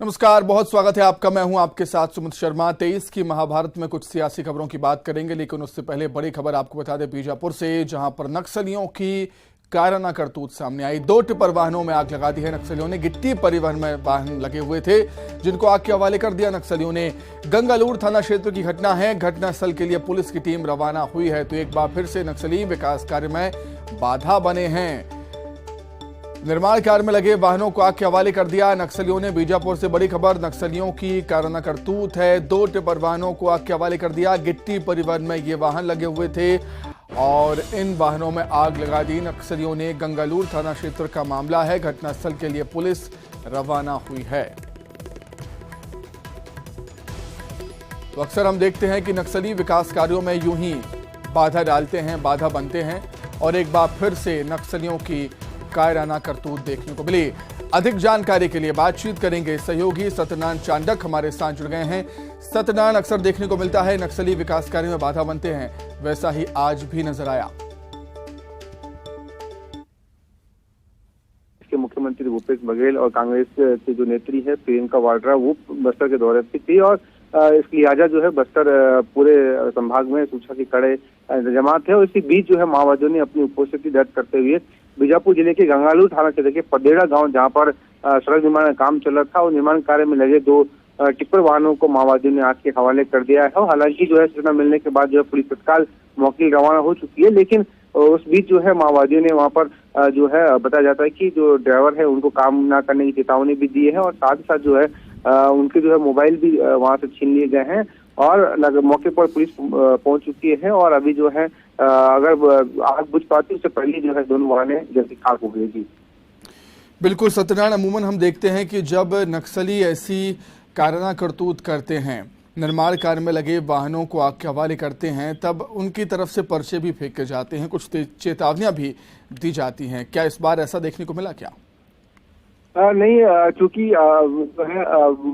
नमस्कार, बहुत स्वागत है आपका। मैं हूं आपके साथ सुमित शर्मा। 23 की महाभारत में कुछ सियासी खबरों की बात करेंगे, लेकिन उससे पहले बड़ी खबर आपको बता दें बीजापुर से, जहां पर नक्सलियों की कायराना करतूत सामने आई। 2 टिप्पर वाहनों में आग लगा दी है नक्सलियों ने। गिट्टी परिवहन में वाहन लगे हुए थे, जिनको आग के हवाले कर दिया नक्सलियों ने। गंगालूर थाना क्षेत्र की घटना है। घटनास्थल के लिए पुलिस की टीम रवाना हुई है। तो एक बार फिर से नक्सली विकास कार्य में बाधा बने हैं। निर्माण कार्य में लगे वाहनों को आग के हवाले कर दिया नक्सलियों ने। बीजापुर से बड़ी खबर, नक्सलियों की कायराना करतूत है। 2 टिप्पर वाहनों को आग के हवाले कर दिया। गिट्टी परिवहन में ये वाहन लगे हुए थे और इन वाहनों में आग लगा दी नक्सलियों ने। गंगालूर थाना क्षेत्र का मामला है। घटनास्थल के लिए पुलिस रवाना हुई है। तो अक्सर हम देखते हैं कि नक्सली विकास कार्यों में यूं ही बाधा डालते हैं, बाधा बनते हैं, और एक बार फिर से नक्सलियों की कायराना करतूत देखने को मिली। अधिक जानकारी के लिए बातचीत करेंगे सहयोगी सत्यनारायण चांडक हमारे साथ जुड़ गए हैं। सत्यनारायण, अक्सर देखने को मिलता है नक्सली विकास कार्य में बाधा बनते हैं, वैसा ही आज भी नजर आया। मुख्यमंत्री भूपेश बघेल और कांग्रेस की जो नेत्री है प्रियंका वाड्रा, वो बस्तर के दौरे पर थी और इसकी लिहाजा जो है बस्तर पूरे संभाग में सुरक्षा की कड़े इंतजाम थे। और इसी बीच जो है माओवादियों ने अपनी उपस्थिति दर्ज करते हुए बीजापुर जिले के गंगालूर थाना क्षेत्र के पदेड़ा गांव, जहां पर सड़क निर्माण का काम चल रहा था, और निर्माण कार्य में लगे 2 टिप्पर वाहनों को माओवादियों ने आग के हवाले कर दिया है। हालांकि जो है सूचना मिलने के बाद जो है पुलिस तत्काल मौके रवाना हो चुकी है, लेकिन उस बीच जो है माओवादियों ने वहां पर जो है बताया जाता है कि जो ड्राइवर है उनको काम न करने की चेतावनी भी दी है, और साथ ही साथ जो है उनके जो है मोबाइल भी वहां से छीन लिए गए हैं। और मौके पर पुलिस पहुंच चुकी है, और अभी जो है अगर आग बुझ पाती उससे पहले जो है दोनों वाहनें जल्दी खाक हो गई थी। बिल्कुल सत्यनारायण, अमूमन हम देखते हैं कि जब नक्सली ऐसी कायराना करतूत करते हैं, निर्माण कार्य में लगे वाहनों को आग के हवाले करते हैं, तब उनकी तरफ से पर्चे भी फेंके जाते हैं, कुछ चेतावनियां भी दी जाती हैं। क्या इस बार ऐसा देखने को मिला क्या? नहीं, चूंकि जो है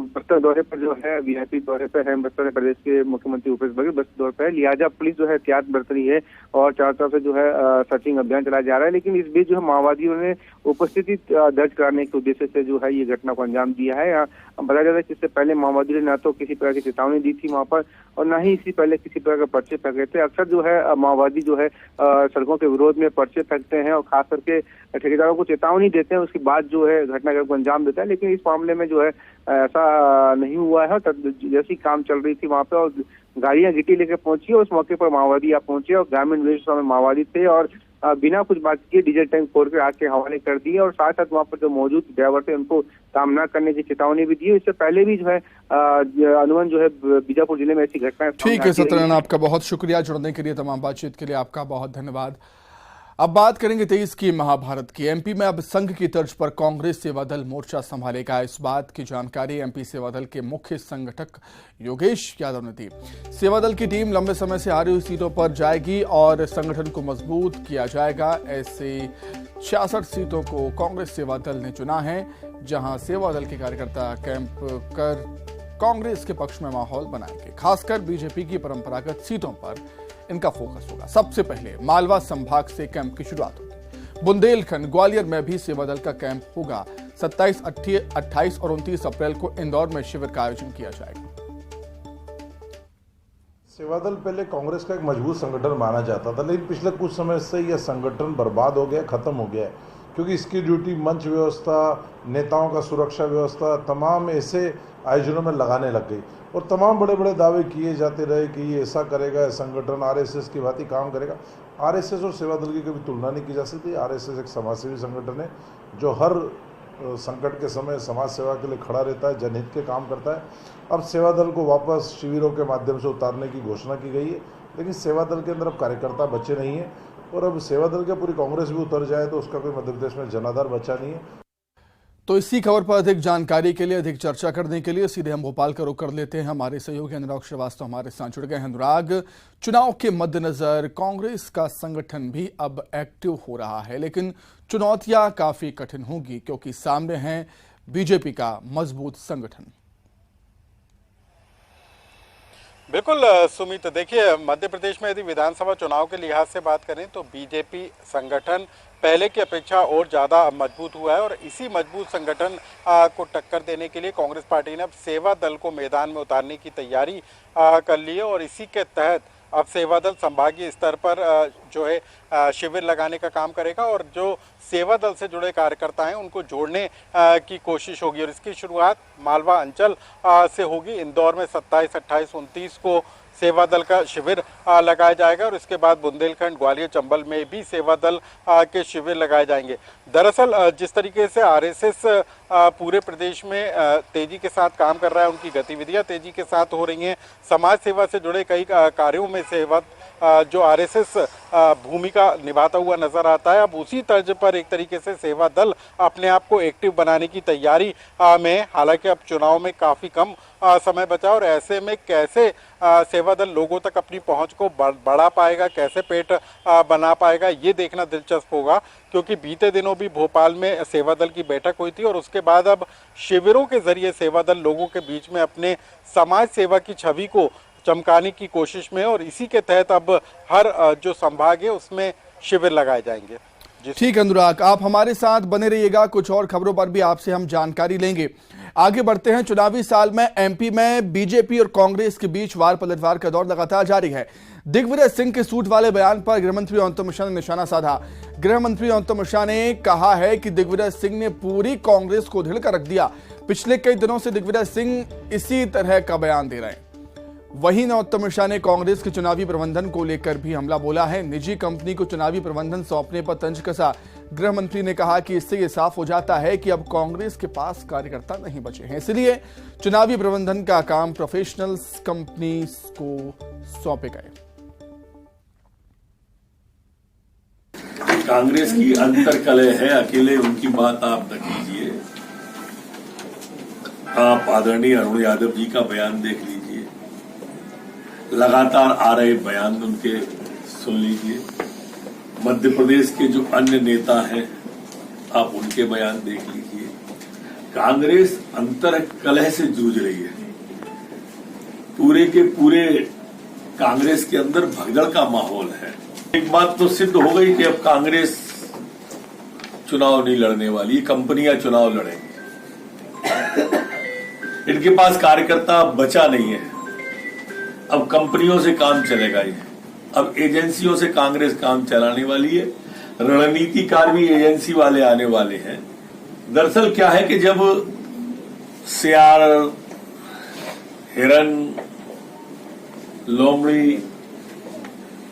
बस्तर दौरे पर जो है वीआईपी दौरे पर है बस्तर प्रदेश के मुख्यमंत्री भूपेश बघेल बस्तर दौरे पर है, लिहाजा पुलिस जो है एहतियात बरत रही है और चारों तरफ से जो है सर्चिंग अभियान चलाया जा रहा है। लेकिन इस बीच जो है माओवादियों ने उपस्थिति दर्ज कराने के उद्देश्य से जो है ये घटना को अंजाम दिया है। यहाँ बताया जाता है कि इससे पहले माओवादियों ने न तो किसी प्रकार की चेतावनी दी थी वहां पर, और न ही इससे पहले किसी प्रकार के पर्चे फेंके थे। अक्सर जो है माओवादी जो है सड़कों के विरोध में पर्चे फेंकते हैं और खास करके ठेकेदारों को चेतावनी देते हैं, उसके बाद जो है घटना को अंजाम देता है। लेकिन इस मामले में जो है ऐसा नहीं हुआ है। जैसी काम चल रही थी वहां पे और गाड़ियां गिट्टी लेकर पहुंची, और उस मौके पर माओवादी यहाँ पहुंचे और ग्रामीण विलेज में माओवादी थे और बिना कुछ बात किए डीजल टैंक फोड़ कर आग के हवाले कर दिए, और साथ साथ वहां पर जो मौजूद ड्राइवर थे उनको काम न करने की चेतावनी भी दी। इससे पहले भी जो है अनुमान जो है बीजापुर जिले में ऐसी घटनाएं। ठीक है सत्यनारायण, आपका बहुत शुक्रिया जुड़ने के लिए, तमाम बातचीत के लिए आपका बहुत धन्यवाद। अब बात करेंगे 23 की महाभारत की। एमपी में अब संघ की तर्ज पर कांग्रेस सेवादल मोर्चा संभालेगा। इस बात की जानकारी एमपी सेवादल के मुख्य संगठक योगेश यादव ने दी। सेवादल की टीम लंबे समय से हारी हुई सीटों पर जाएगी और संगठन को मजबूत किया जाएगा। ऐसे 66 सीटों को कांग्रेस सेवादल ने चुना है, जहां सेवादल के कार्यकर्ता कैंप कर कांग्रेस के पक्ष में माहौल बनाएंगे। खासकर बीजेपी की परंपरागत सीटों पर इनका फोकस होगा। सबसे पहले मालवा संभाग से कैंप की शुरुआत होगी। बुंदेलखंड, ग्वालियर में भी सेवादल का कैंप होगा। 27, 28 और 29 अप्रैल को इंदौर में शिविर का आयोजन किया जाएगा। सेवादल पहले कांग्रेस का एक मजबूत संगठन माना जाता था, लेकिन पिछले कुछ समय से यह संगठन बर्बाद हो गया, खत्म हो गया है, क्योंकि इसकी ड्यूटी मंच व्यवस्था, नेताओं का सुरक्षा व्यवस्था, तमाम ऐसे आयोजनों में लगाने लग गई और तमाम बड़े बड़े दावे किए जाते रहे कि ये ऐसा करेगा, संगठन आरएसएस की भांति काम करेगा। आरएसएस और सेवादल की कभी तुलना नहीं की जा सकती। आरएसएस एक समाजसेवी संगठन है जो हर संकट के समय समाज सेवा के लिए खड़ा रहता है, जनहित के काम करता है। अब सेवादल को वापस शिविरों के माध्यम से उतारने की घोषणा की गई है, लेकिन सेवादल के अंदर अब कार्यकर्ता बचे नहीं है, और अब सेवादल के पूरी कांग्रेस भी उतर जाए तो उसका कोई मध्य प्रदेश में जनाधार बचा नहीं है। तो इसी खबर पर अधिक जानकारी के लिए, अधिक चर्चा करने के लिए सीधे हम भोपाल का रुख कर लेते हैं। हमारे सहयोगी अनुराग श्रीवास्तव हमारे साथ जुड़ गए हैं। अनुराग, चुनाव के मद्देनजर कांग्रेस का संगठन भी अब एक्टिव हो रहा है, लेकिन चुनौतियां काफी कठिन होंगी क्योंकि सामने है बीजेपी का मजबूत संगठन। बिल्कुल सुमित, देखिए मध्य प्रदेश में यदि विधानसभा चुनाव के लिहाज से बात करें तो बीजेपी संगठन पहले की अपेक्षा और ज़्यादा मजबूत हुआ है और इसी मजबूत संगठन को टक्कर देने के लिए कांग्रेस पार्टी ने अब सेवा दल को मैदान में उतारने की तैयारी कर ली है और इसी के तहत अब सेवा दल संभागीय स्तर पर जो है शिविर लगाने का काम करेगा और जो सेवा दल से जुड़े कार्यकर्ता हैं उनको जोड़ने की कोशिश होगी और इसकी शुरुआत मालवा अंचल से होगी। इंदौर में 27, 28, 29 को सेवा दल का शिविर लगाया जाएगा और इसके बाद बुंदेलखंड, ग्वालियर, चंबल में भी सेवा दल के शिविर लगाए जाएंगे। दरअसल जिस तरीके से आरएसएस पूरे प्रदेश में तेजी के साथ काम कर रहा है, उनकी गतिविधियां तेजी के साथ हो रही हैं, समाज सेवा से जुड़े कई कार्यों में सेवा जो आरएसएस भूमिका निभाता हुआ नजर आता है, अब उसी तर्ज पर एक तरीके से सेवा दल अपने आप को एक्टिव बनाने की तैयारी में। हालांकि अब चुनाव में काफ़ी कम समय बचा और ऐसे में कैसे सेवा दल लोगों तक अपनी पहुंच को बढ़ा पाएगा, कैसे पेट बना पाएगा, ये देखना दिलचस्प होगा। क्योंकि बीते दिनों भी भोपाल में सेवा दल की बैठक हुई थी और उसके बाद अब शिविरों के जरिए सेवा दल लोगों के बीच में अपने समाज सेवा की छवि को चमकाने की कोशिश में और इसी के तहत अब हर जो संभाग है उसमें शिविर लगाए जाएंगे। ठीक अनुराग, आप हमारे साथ बने रहिएगा, कुछ और खबरों पर भी आपसे हम जानकारी लेंगे। आगे बढ़ते हैं। चुनावी साल में एमपी में बीजेपी और कांग्रेस के बीच वार पलटवार का दौर लगातार जारी है। दिग्विजय सिंह के सूट वाले बयान पर गृहमंत्री अमित शाह ने निशाना साधा। गृहमंत्री अमित शाह ने कहा है कि दिग्विजय सिंह ने पूरी कांग्रेस को धिड़का रख दिया। पिछले कई दिनों से दिग्विजय सिंह इसी तरह का बयान दे रहे हैं। वहीं अमित शाह ने कांग्रेस के चुनावी प्रबंधन को लेकर भी हमला बोला है। निजी कंपनी को चुनावी प्रबंधन सौंपने पर तंज कसा। गृह मंत्री ने कहा कि इससे ये साफ हो जाता है कि अब कांग्रेस के पास कार्यकर्ता नहीं बचे हैं, इसलिए चुनावी प्रबंधन का काम प्रोफेशनल्स कंपनी को सौंपे गए। कांग्रेस की अंतर्कलह है, अकेले उनकी बात आप न कीजिए। आप आदरणीय अरुण यादव जी का बयान देख लीजिए, लगातार आ रहे बयान उनके सुन लीजिए। मध्य प्रदेश के जो अन्य नेता हैं आप उनके बयान देख लीजिए। कांग्रेस अंतर्कलह से जूझ रही है। पूरे के पूरे कांग्रेस के अंदर भगदड़ का माहौल है। एक बात तो सिद्ध हो गई कि अब कांग्रेस चुनाव नहीं लड़ने वाली, कंपनियां चुनाव लड़ेंगी। इनके पास कार्यकर्ता बचा नहीं है। अब कंपनियों से काम चलेगा ये, अब एजेंसियों से कांग्रेस काम चलाने वाली है। रणनीतिकार भी एजेंसी वाले आने वाले हैं। दरअसल क्या है कि जब सियार, हिरन, लोमड़ी,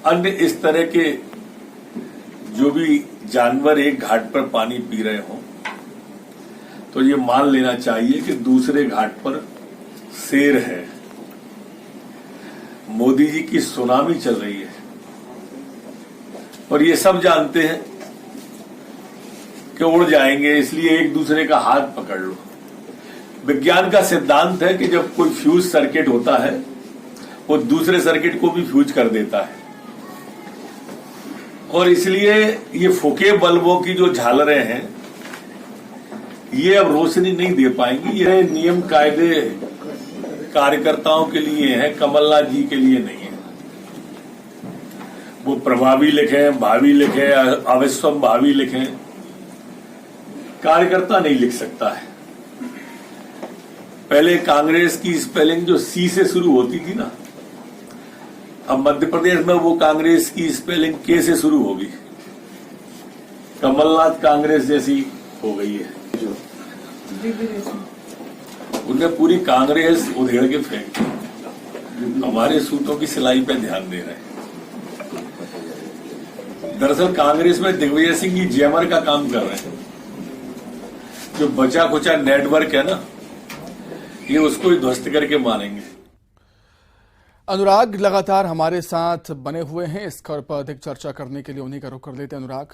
अन्य इस तरह के जो भी जानवर एक घाट पर पानी पी रहे हों तो ये मान लेना चाहिए कि दूसरे घाट पर शेर है। मोदी जी की सुनामी चल रही है और ये सब जानते हैं कि उड़ जाएंगे, इसलिए एक दूसरे का हाथ पकड़ लो। विज्ञान का सिद्धांत है कि जब कोई फ्यूज सर्किट होता है वो दूसरे सर्किट को भी फ्यूज कर देता है और इसलिए ये फोके बल्बों की जो झालरें हैं ये अब रोशनी नहीं दे पाएंगी। ये नियम कायदे कार्यकर्ताओं के लिए है, कमलनाथ जी के लिए नहीं है। वो प्रभावी लिखें, भावी लिखें, अवश्यम भावी लिखें, कार्यकर्ता नहीं लिख सकता है। पहले कांग्रेस की स्पेलिंग जो सी से शुरू होती थी ना, अब मध्य प्रदेश में वो कांग्रेस की स्पेलिंग के से शुरू होगी। कमलनाथ कांग्रेस जैसी हो गई है। उनने पूरी कांग्रेस उधेड़ के फेंक दी। हमारे सूतों की सिलाई पे ध्यान दे रहे हैं। दरअसल कांग्रेस में दिग्विजय सिंह जी जैमर का काम कर रहे हैं। जो बचा खुचा नेटवर्क है ना, ये उसको ही ध्वस्त करके मारेंगे। अनुराग लगातार हमारे साथ बने हुए हैं। इस खबर पर अधिक चर्चा करने के लिए उन्हीं का रुख कर लेते हैं। अनुराग,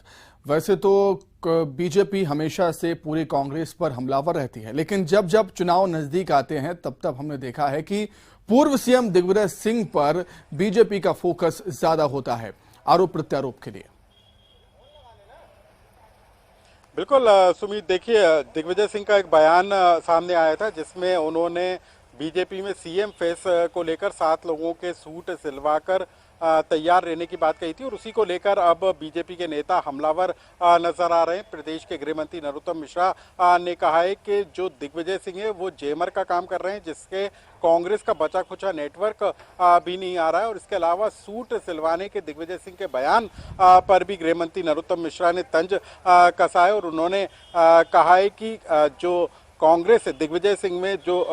वैसे तो बीजेपी हमेशा से पूरी कांग्रेस पर हमलावर रहती है, लेकिन जब जब चुनाव नजदीक आते हैं तब तब हमने देखा है कि पूर्व सीएम दिग्विजय सिंह पर बीजेपी का फोकस ज्यादा होता है आरोप प्रत्यारोप के लिए। बिल्कुल सुमित, देखिए दिग्विजय सिंह का एक बयान सामने आया था जिसमें उन्होंने बीजेपी में सीएम फेस को लेकर 7 लोगों के सूट सिलवाकर तैयार रहने की बात कही थी और उसी को लेकर अब बीजेपी के नेता हमलावर नजर आ रहे हैं। प्रदेश के गृह मंत्री नरोत्तम मिश्रा ने कहा है कि जो दिग्विजय सिंह है वो जेमर का काम कर रहे हैं, जिसके कांग्रेस का बचा खुचा नेटवर्क भी नहीं आ रहा है। और इसके अलावा सूट सिलवाने के दिग्विजय सिंह के बयान पर भी गृह मंत्री नरोत्तम मिश्रा ने तंज कसा है और उन्होंने कहा है कि जो कांग्रेस दिग्विजय सिंह में जो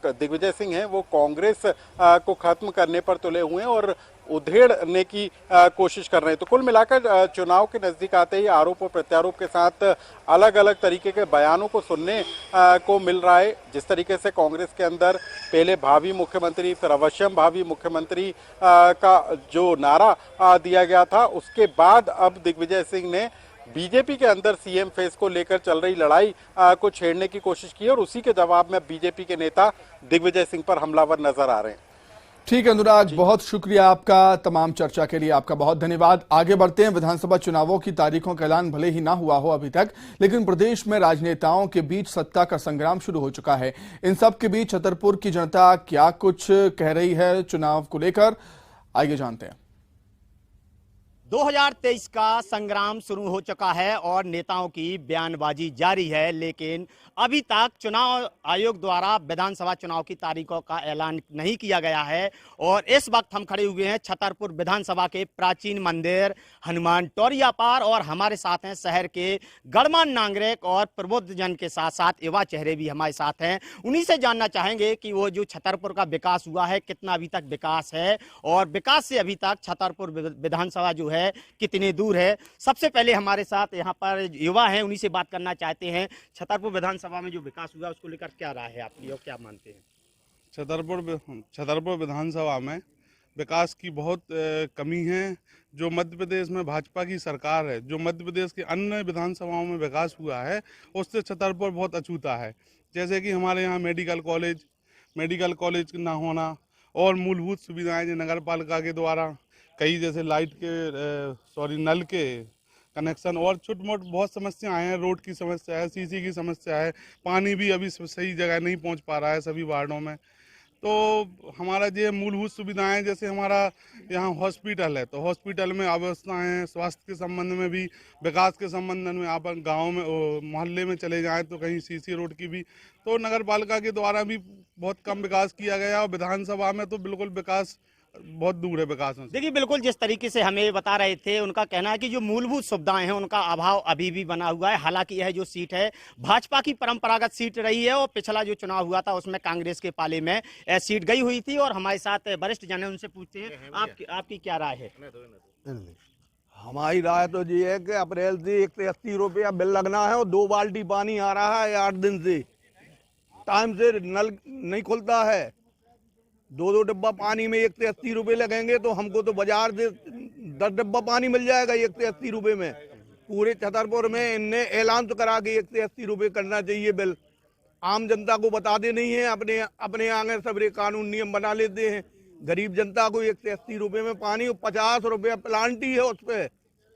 दिग्विजय सिंह हैं वो कांग्रेस को खत्म करने पर तुले हुए हैं और उधेड़ने की कोशिश कर रहे हैं। तो कुल मिलाकर चुनाव के नजदीक आते ही आरोप और प्रत्यारोप के साथ अलग अलग तरीके के बयानों को सुनने को मिल रहा है। जिस तरीके से कांग्रेस के अंदर पहले भावी मुख्यमंत्री फिर अवश्यम भावी मुख्यमंत्री का जो नारा दिया गया था, उसके बाद अब दिग्विजय सिंह ने बीजेपी के अंदर सीएम फेस को लेकर चल रही लड़ाई को छेड़ने की कोशिश की और उसी के जवाब में बीजेपी के नेता दिग्विजय सिंह पर हमलावर नजर आ रहे हैं। ठीक है अनुराग, बहुत शुक्रिया आपका तमाम चर्चा के लिए, आपका बहुत धन्यवाद। आगे बढ़ते हैं। विधानसभा चुनावों की तारीखों का ऐलान भले ही ना हुआ हो अभी तक, लेकिन प्रदेश में राजनेताओं के बीच सत्ता का संग्राम शुरू हो चुका है। इन सब के बीच छतरपुर की जनता क्या कुछ कह रही है चुनाव को लेकर, आइए जानते हैं। 2023 का संग्राम शुरू हो चुका है और नेताओं की बयानबाजी जारी है, लेकिन अभी तक चुनाव आयोग द्वारा विधानसभा चुनाव की तारीखों का ऐलान नहीं किया गया है। और इस वक्त हम खड़े हुए हैं छतरपुर विधानसभा के प्राचीन मंदिर हनुमान टोरिया पर और हमारे साथ हैं शहर के गणमान्य नागरिक और प्रबुद्ध जन के साथ साथ युवा चेहरे भी हमारे साथ हैं। उन्हीं से जानना चाहेंगे कि वो जो छतरपुर का विकास हुआ है कितना अभी तक विकास है और विकास से अभी तक छतरपुर विधानसभा जो है कितने दूर है। सबसे पहले हमारे साथ यहाँ पर युवा हैं, उन्हीं से बात करना चाहते हैं। छतरपुर विधानसभा में जो विकास हुआ उसको लेकर क्या राय है आपकी और क्या मानते हैं? छतरपुर विधानसभा में विकास की बहुत कमी है। जो मध्य प्रदेश में भाजपा की सरकार है, जो मध्य प्रदेश के अन्य विधानसभाओं में विकास हुआ है उससे छतरपुर बहुत अछूता है। जैसे कि हमारे यहाँ मेडिकल कॉलेज ना होना और मूलभूत सुविधाएं जो नगर पालिका के द्वारा कई जैसे नल के कनेक्शन और छोट मोट बहुत समस्याएं हैं। रोड की समस्या है, सीसी की समस्या है, पानी भी अभी सही जगह नहीं पहुंच पा रहा है सभी वार्डों में। तो हमारा ये मूलभूत सुविधाएं जैसे हमारा यहाँ हॉस्पिटल है तो हॉस्पिटल में अव्यवस्थाएं, स्वास्थ्य के संबंध में भी, विकास के संबंध में आप गाँव में मोहल्ले में चले जाएँ तो कहीं सीसी रोड की भी तो नगर पालिका के द्वारा भी बहुत कम विकास किया गया और विधानसभा में तो बिल्कुल विकास बहुत दूर है विकास में। देखिए बिल्कुल जिस तरीके से हमें बता रहे थे, उनका कहना है कि जो मूलभूत सुविधाएं हैं उनका अभाव अभी भी बना हुआ है। हालांकि यह जो सीट है भाजपा की परंपरागत सीट रही है और पिछला जो चुनाव हुआ था उसमें कांग्रेस के पाले में सीट गई हुई थी। और हमारे साथ वरिष्ठ जन है, उनसे पूछते हैं आपकी क्या राय है? हमारी राय तो ये है कि अप्रैल से 180 रुपया बिल लगना है और 2 बाल्टी पानी आ रहा है 8 दिन से। टाइम से नल नहीं खुलता है। 2 डिब्बा पानी में 180 रुपये लगेंगे तो हमको तो बाजार से 10 डिब्बा पानी मिल जाएगा 180 रुपये में। पूरे छतरपुर में इनने ऐलान तो करा के 180 रुपये करना चाहिए बिल। आम जनता को बताते नहीं है, अपने आगे सबरे कानून नियम बना लेते हैं। गरीब जनता को 180 रुपये में पानी और 50 रुपये प्लांटी है उस पर।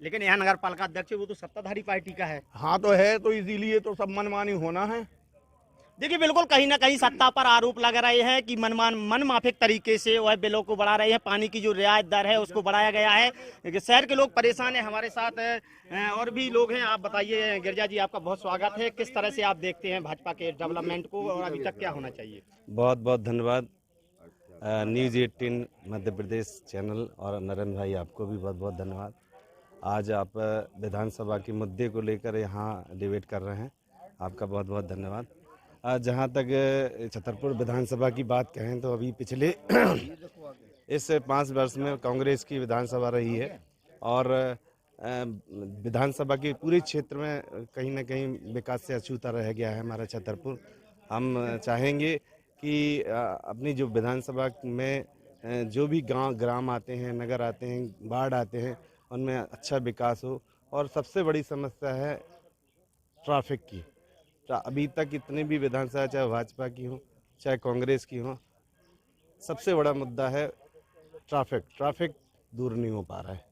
लेकिन यहाँ नगर पालिका अध्यक्ष वो तो सत्ताधारी पार्टी का है। हाँ तो है, तो इसीलिए तो सब मनमानी होना है। देखिए बिल्कुल कहीं ना कहीं सत्ता पर आरोप लग रहे हैं कि मनमाफिक तरीके से वह बिलों को बढ़ा रहे हैं। पानी की जो रियायत दर है उसको बढ़ाया गया है। शहर के लोग परेशान हैं। हमारे साथ और भी लोग हैं। आप बताइए गिरजा जी, आपका बहुत स्वागत है। किस तरह से आप देखते हैं भाजपा के डेवलपमेंट को और अभी तक क्या होना चाहिए? बहुत बहुत धन्यवाद न्यूज़ 18 मध्य प्रदेश चैनल और नरेंद्र भाई आपको भी बहुत बहुत धन्यवाद। आज आप विधानसभा के मुद्दे को लेकर यहाँ डिबेट कर रहे हैं, आपका बहुत बहुत धन्यवाद। जहाँ तक छतरपुर विधानसभा की बात कहें तो अभी पिछले इस 5 वर्ष में कांग्रेस की विधानसभा रही है और विधानसभा के पूरे क्षेत्र में कहीं ना कहीं विकास से अछूता रह गया है हमारा छतरपुर। हम चाहेंगे कि अपनी जो विधानसभा में जो भी गांव ग्राम आते हैं, नगर आते हैं, वार्ड आते हैं, उनमें अच्छा विकास हो। और सबसे बड़ी समस्या है ट्रैफिक की। अभी तक इतने भी विधानसभा चाहे भाजपा की हो चाहे कांग्रेस की हो, सबसे बड़ा मुद्दा है ट्रैफिक दूर नहीं हो पा रहा है।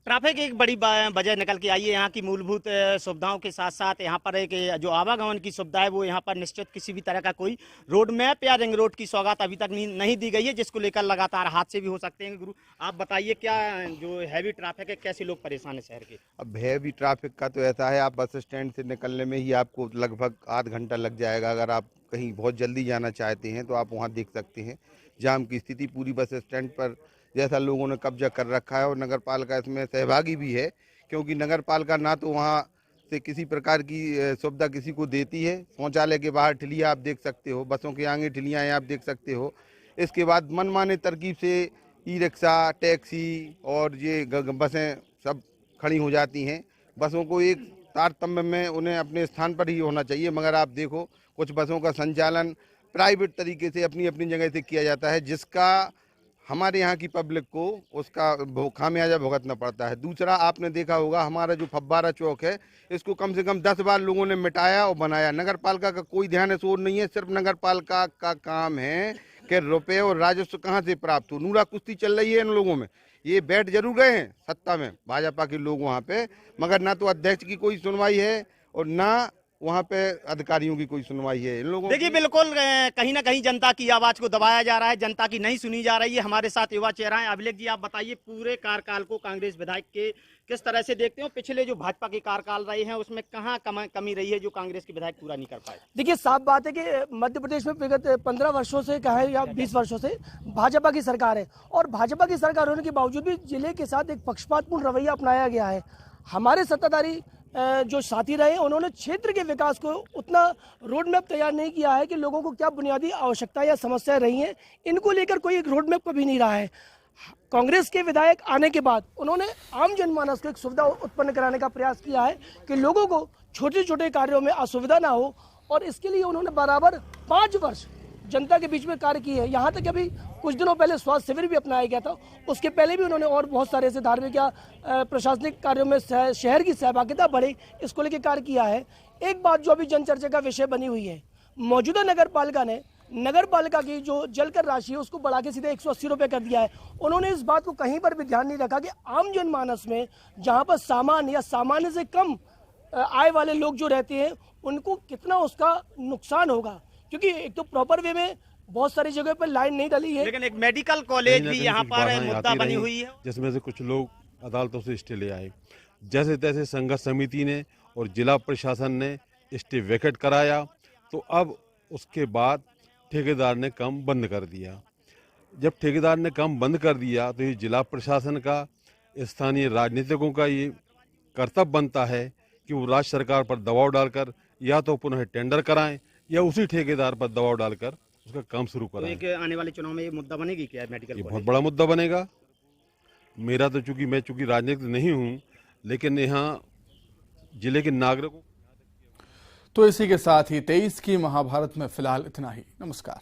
ट्रैफिक एक बड़ी वजह निकल के आई है। यहाँ की मूलभूत सुविधाओं के साथ साथ यहाँ पर एक जो आवागमन की सुविधा है वो यहाँ पर निश्चित किसी भी तरह का कोई रोड मैप या रिंग रोड की सौगात अभी तक नहीं दी गई है, जिसको लेकर लगातार हादसे भी हो सकते हैं। गुरु, आप बताइए क्या जो हैवी ट्रैफिक है, कैसे लोग परेशान है शहर के? अब हैवी ट्रैफिक का तो ऐसा है, आप बस स्टैंड से निकलने में ही आपको लगभग आध घंटा लग जाएगा। अगर आप कहीं बहुत जल्दी जाना चाहते हैं तो आप वहाँ देख सकते हैं जाम की स्थिति पूरी बस स्टैंड पर जैसा लोगों ने कब्जा कर रखा है। और नगर पालिका इसमें सहभागी भी है, क्योंकि नगर पालिका ना तो वहाँ से किसी प्रकार की सुविधा किसी को देती है। शौचालय के बाहर ठिलियाँ आप देख सकते हो, बसों के आगे ठिलियाँ आप देख सकते हो। इसके बाद मनमाने तरकीब से ई रिक्शा, टैक्सी और ये बसें सब खड़ी हो जाती हैं। बसों को एक तारतम्य में उन्हें अपने स्थान पर ही होना चाहिए, मगर आप देखो कुछ बसों का संचालन प्राइवेट तरीके से अपनी अपनी जगह से किया जाता है, जिसका हमारे यहाँ की पब्लिक को उसका खामियाजा भुगतना पड़ता है। दूसरा, आपने देखा होगा हमारा जो फव्वारा चौक है, इसको कम से कम 10 बार लोगों ने मिटाया और बनाया। नगर पालिका का कोई ध्यान शोर नहीं है। सिर्फ नगर पालिका का काम है कि रुपए और राजस्व कहाँ से प्राप्त हो। नूरा कुश्ती चल रही है इन लोगों में। ये बैठ जरूर गए हैं सत्ता में भाजपा के लोग वहाँ पे, मगर ना तो अध्यक्ष की कोई सुनवाई है और ना वहाँ पे अधिकारियों की कोई सुनवाई है इन लोगों। देखिए, बिल्कुल कहीं ना कहीं जनता की आवाज को दबाया जा रहा है, जनता की नहीं सुनी जा रही है। हमारे साथ युवा चेहरा है। अभिलेख जी, आप बताइए पूरे कार्यकाल को कांग्रेस विधायक के किस तरह से देखते हो? पिछले जो भाजपा के कार्यकाल रहे हैं उसमें कहाँ कमी रही है जो कांग्रेस के विधायक पूरा नहीं कर पाए? देखिए, साफ बात है कि मध्य प्रदेश में विगत 15 वर्षों से कहे या 20 वर्षों से भाजपा की सरकार है, और भाजपा की सरकार होने के बावजूद भी जिले के साथ एक पक्षपातपूर्ण रवैया अपनाया गया है। हमारे सत्ताधारी जो साथी रहे, उन्होंने क्षेत्र के विकास को उतना रोड मैप तैयार नहीं किया है कि लोगों को क्या बुनियादी आवश्यकता या समस्याएं रही हैं, इनको लेकर कोई एक रोड मैप कभी नहीं रहा है। कांग्रेस के विधायक आने के बाद उन्होंने आम जनमानस को एक सुविधा उत्पन्न कराने का प्रयास किया है कि लोगों को छोटे छोटे कार्यों में असुविधा ना हो, और इसके लिए उन्होंने बराबर 5 वर्ष जनता के बीच में कार्य किए हैं। यहाँ तक अभी कुछ दिनों पहले स्वास्थ्य शिविर भी अपनाया गया था। उसके पहले भी उन्होंने और बहुत सारे ऐसे धार्मिक या प्रशासनिक कार्यों में शहर की सहभागिता बढ़े, इसको लेकर कार्य किया है। एक बात जो अभी जनचर्चा का विषय बनी हुई है, मौजूदा नगर पालिका ने नगर पालिका की जो जलकर राशि है उसको बढ़ा के सीधे 180 रुपये कर दिया है। उन्होंने इस बात को कहीं पर भी ध्यान नहीं रखा कि आम जनमानस में जहाँ पर सामान्य या सामान्य से कम आय वाले लोग जो रहते हैं उनको कितना उसका नुकसान होगा, क्योंकि एक तो प्रॉपर वे में बहुत सारी जगह पर लाइन नहीं डली है। लेकिन एक मेडिकल कॉलेज भी यहाँ पर मुद्दा बनी हुई है, जिसमें से कुछ लोग अदालतों से स्टे ले आए। जैसे तैसे संघर्ष समिति ने और जिला प्रशासन ने स्टे वैकेट कराया, तो अब उसके बाद ठेकेदार ने काम बंद कर दिया। जब ठेकेदार ने काम बंद कर दिया तो ये जिला प्रशासन का, स्थानीय राजनीतिकों का ये कर्तव्य बनता है कि वो राज्य सरकार पर दबाव डालकर या तो पुनः टेंडर कराएं या उसी ठेकेदार पर दबाव डालकर उसका काम शुरू कराएं। तो एक आने वाले चुनाव में ये मुद्दा बनेगी क्या मेडिकल ये बहुत बड़ा मुद्दा बनेगा। मेरा तो चूंकि राजनीतिक नहीं हूँ, लेकिन यहाँ जिले के नागरिकों। तो इसी के साथ ही 23 की महाभारत में फिलहाल इतना ही। नमस्कार।